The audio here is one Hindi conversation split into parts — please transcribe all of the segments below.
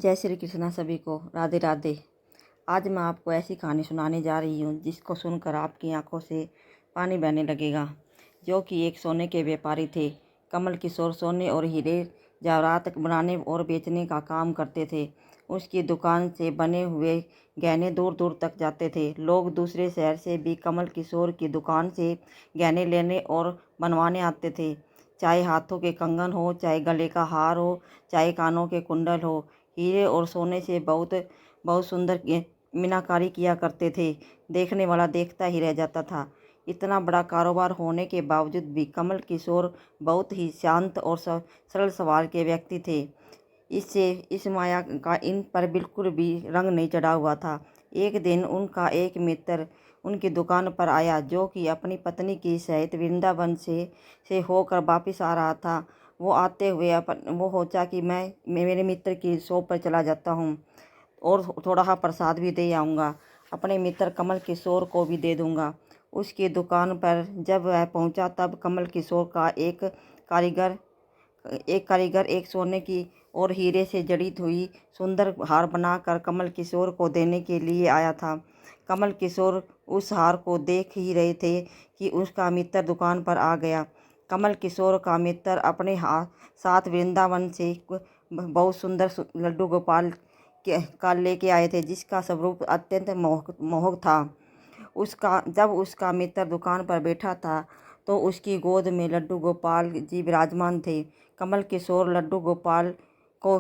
जय श्री कृष्णा सभी को। राधे राधे। आज मैं आपको ऐसी कहानी सुनाने जा रही हूँ जिसको सुनकर आपकी आंखों से पानी बहने लगेगा। जो कि एक सोने के व्यापारी थे। कमल किशोर सोने और हीरे जवाहरात बनाने और बेचने का काम करते थे। उसकी दुकान से बने हुए गहने दूर दूर तक जाते थे। लोग दूसरे शहर से भी कमल किशोर की दुकान से गहने लेने और बनवाने आते थे। चाहे हाथों के कंगन हो, चाहे गले का हार हो, चाहे कानों के कुंडल हो। हीरे और सोने से बहुत बहुत सुंदर मीनाकारी किया करते थे। देखने वाला देखता ही रह जाता था। इतना बड़ा कारोबार होने के बावजूद भी कमल किशोर बहुत ही शांत और सरल स्वभाव के व्यक्ति थे। इससे इस माया का इन पर बिल्कुल भी रंग नहीं चढ़ा हुआ था। एक दिन उनका एक मित्र उनकी दुकान पर आया, जो कि अपनी पत्नी की सहित वृंदावन से होकर वापस आ रहा था। वो आते हुए वो सोचा कि मैं मेरे मित्र की शॉप पर चला जाता हूँ और थोड़ा प्रसाद भी दे आऊँगा। अपने मित्र कमल किशोर को भी दे दूँगा। उसकी दुकान पर जब वह पहुँचा तब कमल किशोर का कारीगर एक सोने की और हीरे से जड़ित हुई सुंदर हार बनाकर कमल किशोर को देने के लिए आया था। कमल किशोर उस हार को देख ही रहे थे कि उसका मित्र दुकान पर आ गया। कमल किशोर का मित्र अपने साथ वृंदावन से बहुत सुंदर लड्डू गोपाल का लेके आए थे, जिसका स्वरूप अत्यंत मोहक था। जब उसका मित्र दुकान पर बैठा था तो उसकी गोद में लड्डू गोपाल जी विराजमान थे। कमल किशोर लड्डू गोपाल को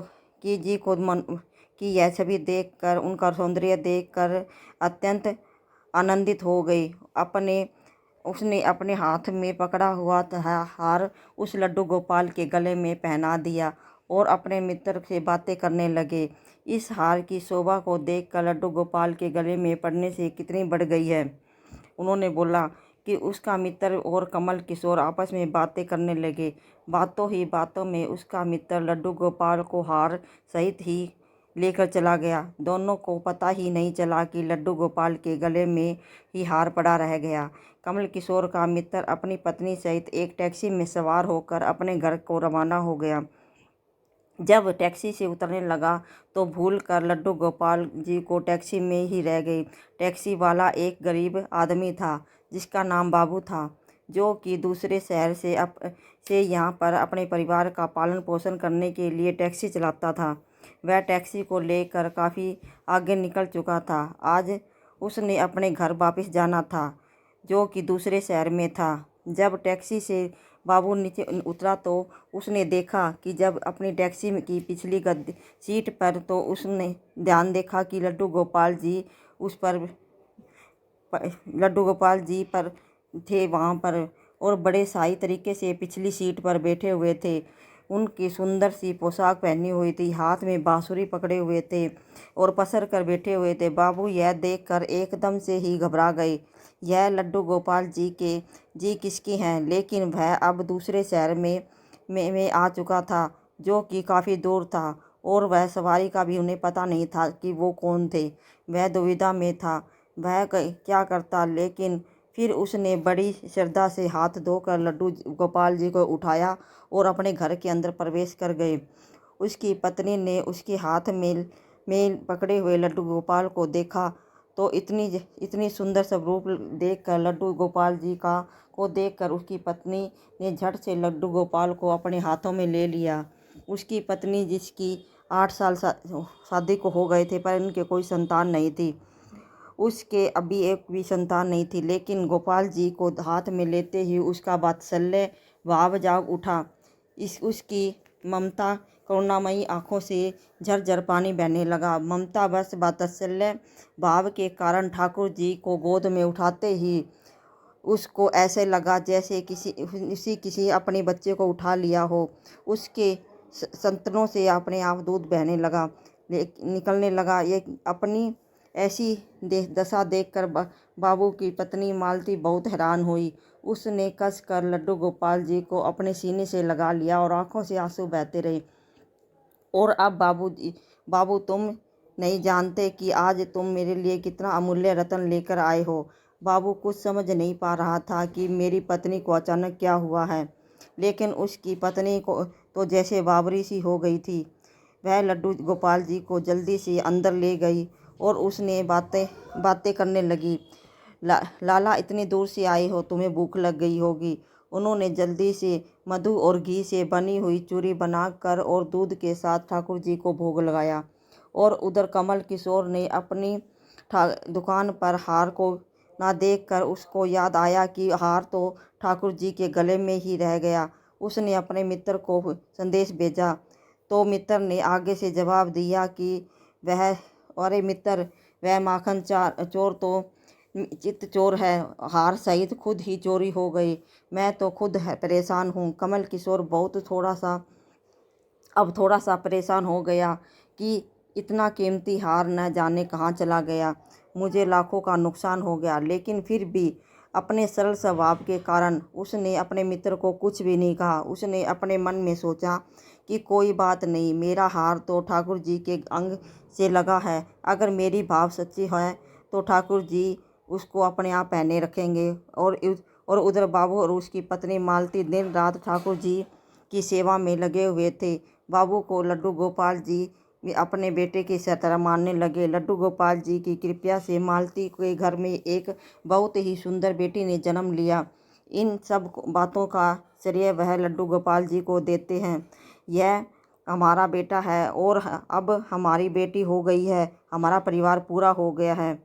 की यह छवि देखकर, उनका सौंदर्य देखकर अत्यंत आनंदित हो गई। उसने अपने हाथ में पकड़ा हुआ हार उस लड्डू गोपाल के गले में पहना दिया और अपने मित्र से बातें करने लगे। इस हार की शोभा को देखकर लड्डू गोपाल के गले में पड़ने से कितनी बढ़ गई है। उन्होंने बोला कि उसका मित्र और कमल किशोर आपस में बातें करने लगे। बातों ही बातों में उसका मित्र लड्डू गोपाल को हार सहित ही लेकर चला गया। दोनों को पता ही नहीं चला कि लड्डू गोपाल के गले में ही हार पड़ा रह गया। कमल किशोर का मित्र अपनी पत्नी सहित एक टैक्सी में सवार होकर अपने घर को रवाना हो गया। जब टैक्सी से उतरने लगा तो भूल कर लड्डू गोपाल जी को टैक्सी में ही रह गई। टैक्सी वाला एक गरीब आदमी था जिसका नाम बाबू था, जो कि दूसरे शहर से यहाँ पर अपने परिवार का पालन पोषण करने के लिए टैक्सी चलाता था। वह टैक्सी को लेकर काफ़ी आगे निकल चुका था। आज उसने अपने घर वापस जाना था, जो कि दूसरे शहर में था। जब टैक्सी से बाबू नीचे उतरा तो उसने देखा कि जब अपनी टैक्सी की पिछली सीट पर तो उसने ध्यान देखा कि लड्डू गोपाल जी पर थे वहाँ पर, और बड़े शाही तरीके से पिछली सीट पर बैठे हुए थे। उनकी सुंदर सी पोशाक पहनी हुई थी, हाथ में बांसुरी पकड़े हुए थे और पसर कर बैठे हुए थे। बाबू यह देखकर एकदम से ही घबरा गए। यह लड्डू गोपाल जी किसकी हैं? लेकिन वह अब दूसरे शहर में आ चुका था, जो कि काफ़ी दूर था, और वह सवारी का भी उन्हें पता नहीं था कि वो कौन थे। वह दुविधा में था, वह क्या करता। लेकिन फिर उसने बड़ी श्रद्धा से हाथ धोकर लड्डू गोपाल जी को उठाया और अपने घर के अंदर प्रवेश कर गए। उसकी पत्नी ने उसके हाथ में पकड़े हुए लड्डू गोपाल को देखा तो इतनी सुंदर स्वरूप देखकर लड्डू गोपाल जी को देखकर उसकी पत्नी ने झट से लड्डू गोपाल को अपने हाथों में ले लिया। उसकी पत्नी, जिसकी 8 साल शादी को हो गए थे, पर इनके कोई संतान नहीं थी। उसके अभी एक भी संतान नहीं थी, लेकिन गोपाल जी को हाथ में लेते ही उसका वात्सल्य भाव जाग उठा। उसकी ममता करुणामयी आंखों से झरझर पानी बहने लगा। ममता बस वात्सल्य भाव के कारण ठाकुर जी को गोद में उठाते ही उसको ऐसे लगा जैसे किसी अपने बच्चे को उठा लिया हो। उसके संतनों से अपने आप दूध बहने लगा, निकलने लगा। ये अपनी ऐसी दशा देखकर बाबू की पत्नी मालती बहुत हैरान हुई। उसने कसकर लड्डू गोपाल जी को अपने सीने से लगा लिया और आंखों से आंसू बहते रहे। और अब बाबू, तुम नहीं जानते कि आज तुम मेरे लिए कितना अमूल्य रत्न लेकर आए हो। बाबू कुछ समझ नहीं पा रहा था कि मेरी पत्नी को अचानक क्या हुआ है, लेकिन उसकी पत्नी को तो जैसे बावरी सी हो गई थी। वह लड्डू गोपाल जी को जल्दी से अंदर ले गई और उसने बातें करने लगी। लाला, इतनी दूर से आए हो, तुम्हें भूख लग गई होगी। उन्होंने जल्दी से मधु और घी से बनी हुई चूरी बनाकर और दूध के साथ ठाकुर जी को भोग लगाया। और उधर कमल किशोर ने अपनी दुकान पर हार को ना देखकर उसको याद आया कि हार तो ठाकुर जी के गले में ही रह गया। उसने अपने मित्र को संदेश भेजा तो मित्र ने आगे से जवाब दिया कि अरे मित्र, वह माखन चोर तो चित्त चोर है, हार सहित खुद ही चोरी हो गई। मैं तो खुद परेशान हूँ। कमल किशोर अब थोड़ा सा परेशान हो गया कि इतना कीमती हार न जाने कहाँ चला गया। मुझे लाखों का नुकसान हो गया। लेकिन फिर भी अपने सरल स्वभाव के कारण उसने अपने मित्र को कुछ भी नहीं कहा। उसने अपने मन में सोचा कि कोई बात नहीं, मेरा हार तो ठाकुर जी के अंग से लगा है। अगर मेरी भाव सच्ची है तो ठाकुर जी उसको अपने आप पहने रखेंगे। और उधर बाबू और उसकी पत्नी मालती दिन रात ठाकुर जी की सेवा में लगे हुए थे। बाबू को लड्डू गोपाल जी अपने बेटे की तरह मानने लगे। लड्डू गोपाल जी की कृपा से मालती के घर में एक बहुत ही सुंदर बेटी ने जन्म लिया। इन सब बातों का श्रेय वह लड्डू गोपाल जी को देते हैं। यह हमारा बेटा है और अब हमारी बेटी हो गई है, हमारा परिवार पूरा हो गया है।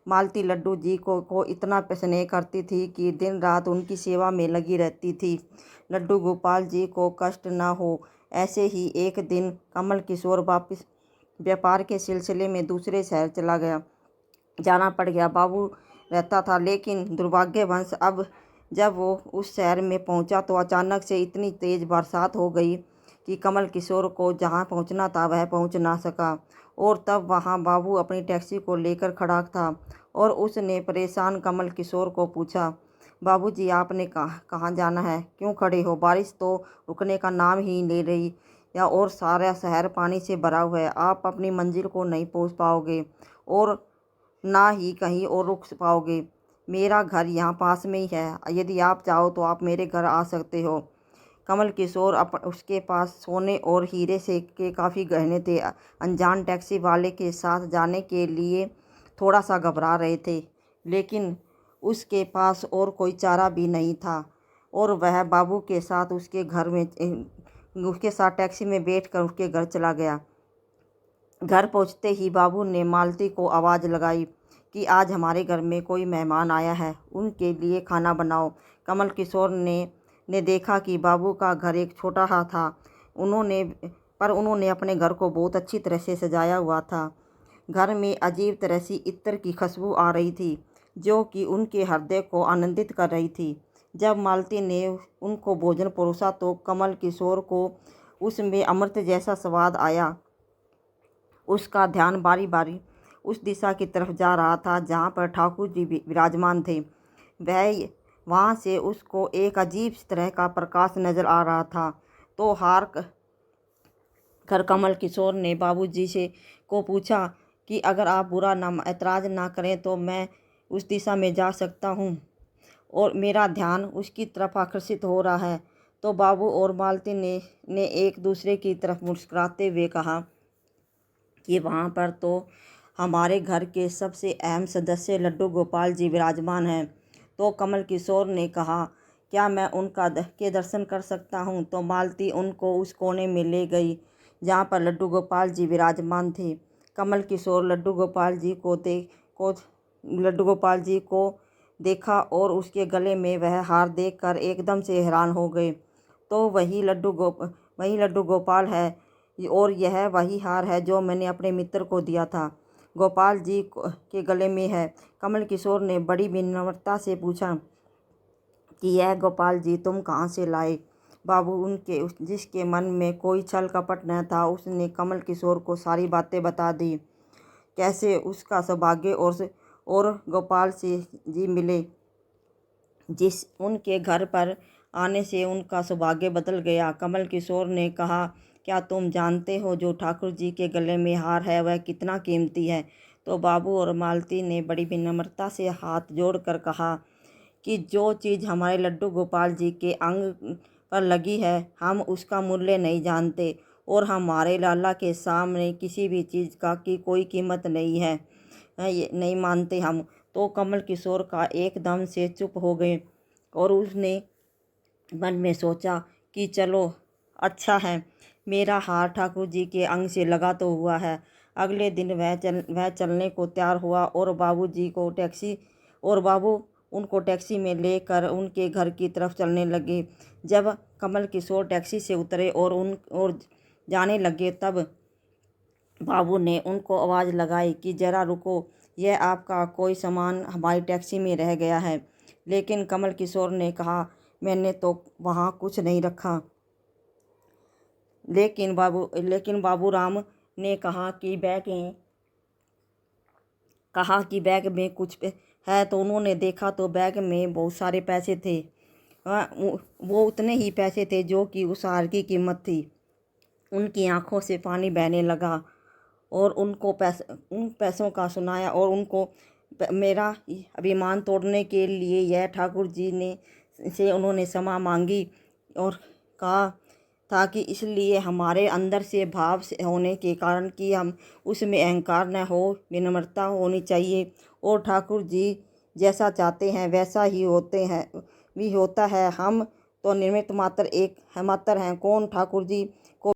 मालती लड्डू जी को इतना स्नेह करती थी कि दिन रात उनकी सेवा में लगी रहती थी। लड्डू गोपाल जी को कष्ट न हो, ऐसे ही एक दिन कमल किशोर वापस व्यापार के सिलसिले में दूसरे शहर जाना पड़ गया। बाबू रहता था, लेकिन दुर्भाग्यवश अब जब वो उस शहर में पहुंचा तो अचानक से इतनी तेज़ बरसात हो गई कि कमल किशोर को जहां पहुंचना था वह पहुंच ना सका। और तब वहां बाबू अपनी टैक्सी को लेकर खड़ा था और उसने परेशान कमल किशोर को पूछा, बाबूजी, आपने कहाँ जाना है? क्यों खड़े हो? बारिश तो रुकने का नाम ही ले रही और सारा शहर पानी से भरा हुआ है। आप अपनी मंजिल को नहीं पहुँच पाओगे और ना ही कहीं और रुक पाओगे। मेरा घर यहाँ पास में ही है। यदि आप चाहो तो आप मेरे घर आ सकते हो। कमल किशोर उसके पास सोने और हीरे से के काफ़ी गहने थे। अनजान टैक्सी वाले के साथ जाने के लिए थोड़ा सा घबरा रहे थे, लेकिन उसके पास और कोई चारा भी नहीं था और वह बाबू के साथ उसके साथ टैक्सी में बैठकर उसके घर चला गया। घर पहुंचते ही बाबू ने मालती को आवाज़ लगाई कि आज हमारे घर में कोई मेहमान आया है, उनके लिए खाना बनाओ। कमल किशोर ने देखा कि बाबू का घर एक छोटा सा था। उन्होंने अपने घर को बहुत अच्छी तरह से सजाया हुआ था। घर में अजीब तरह से इत्र की खुशबू आ रही थी जो कि उनके हृदय को आनंदित कर रही थी। जब मालती ने उनको भोजन परोसा तो कमल किशोर को उसमें अमृत जैसा स्वाद आया। उसका ध्यान बारी बारी उस दिशा की तरफ जा रहा था जहाँ पर ठाकुर जी विराजमान थे। वहाँ से उसको एक अजीब तरह का प्रकाश नजर आ रहा था। तो हार कर कमल किशोर ने बाबूजी से को पूछा कि अगर आप बुरा ना ऐतराज़ ना करें तो मैं उस दिशा में जा सकता हूँ और मेरा ध्यान उसकी तरफ आकर्षित हो रहा है। तो बाबू और मालती ने एक दूसरे की तरफ मुस्कुराते हुए कहा कि वहाँ पर तो हमारे घर के सबसे अहम सदस्य लड्डू गोपाल जी विराजमान हैं। तो कमल किशोर ने कहा, क्या मैं उनका के दर्शन कर सकता हूँ? तो मालती उनको उस कोने में ले गई जहाँ पर लड्डू गोपाल जी विराजमान थे। कमल किशोर लड्डू गोपाल जी को देखा और उसके गले में वह हार देखकर एकदम से हैरान हो गए। तो वही लड्डू गोपाल है और यह वही हार है जो मैंने अपने मित्र को दिया था, गोपाल जी के गले में है। कमल किशोर ने बड़ी विनम्रता से पूछा कि यह गोपाल जी तुम कहाँ से लाए? बाबू जिसके मन में कोई छल कपट न था, उसने कमल किशोर को सारी बातें बता दी। कैसे उसका सौभाग्य और गोपाल जी मिले, जिस उनके घर पर आने से उनका सौभाग्य बदल गया। कमल किशोर ने कहा, क्या तुम जानते हो जो ठाकुर जी के गले में हार है वह कितना कीमती है? तो बाबू और मालती ने बड़ी विनम्रता से हाथ जोड़कर कहा कि जो चीज़ हमारे लड्डू गोपाल जी के अंग पर लगी है हम उसका मूल्य नहीं जानते और हमारे लाला के सामने किसी भी चीज़ का की कोई कीमत नहीं है, ये नहीं मानते हम। तो कमल किशोर का एकदम से चुप हो गए और उसने मन में सोचा कि चलो अच्छा है, मेरा हार ठाकुर जी के अंग से लगा तो हुआ है। अगले दिन वह चलने को तैयार हुआ और बाबू उनको टैक्सी में लेकर उनके घर की तरफ चलने लगे। जब कमल किशोर टैक्सी से उतरे और जाने लगे, तब बाबू ने उनको आवाज़ लगाई कि ज़रा रुको, यह आपका कोई सामान हमारी टैक्सी में रह गया है। लेकिन कमल किशोर ने कहा, मैंने तो वहाँ कुछ नहीं रखा। लेकिन बाबूराम ने कहा कि बैग में कुछ है। तो उन्होंने देखा तो बैग में बहुत सारे पैसे थे। वो उतने ही पैसे थे जो कि उस हार की कीमत थी। उनकी आंखों से पानी बहने लगा और उन पैसों का सुनाया और उनको मेरा अभिमान तोड़ने के लिए यह ठाकुर जी से उन्होंने क्षमा मांगी और कहा था कि इसलिए हमारे अंदर से भाव से होने के कारण कि हम उसमें अहंकार न हो, विनम्रता होनी चाहिए और ठाकुर जी जैसा चाहते हैं वैसा ही होता है। हम तो निमित्त मात्र हैं। कौन ठाकुर जी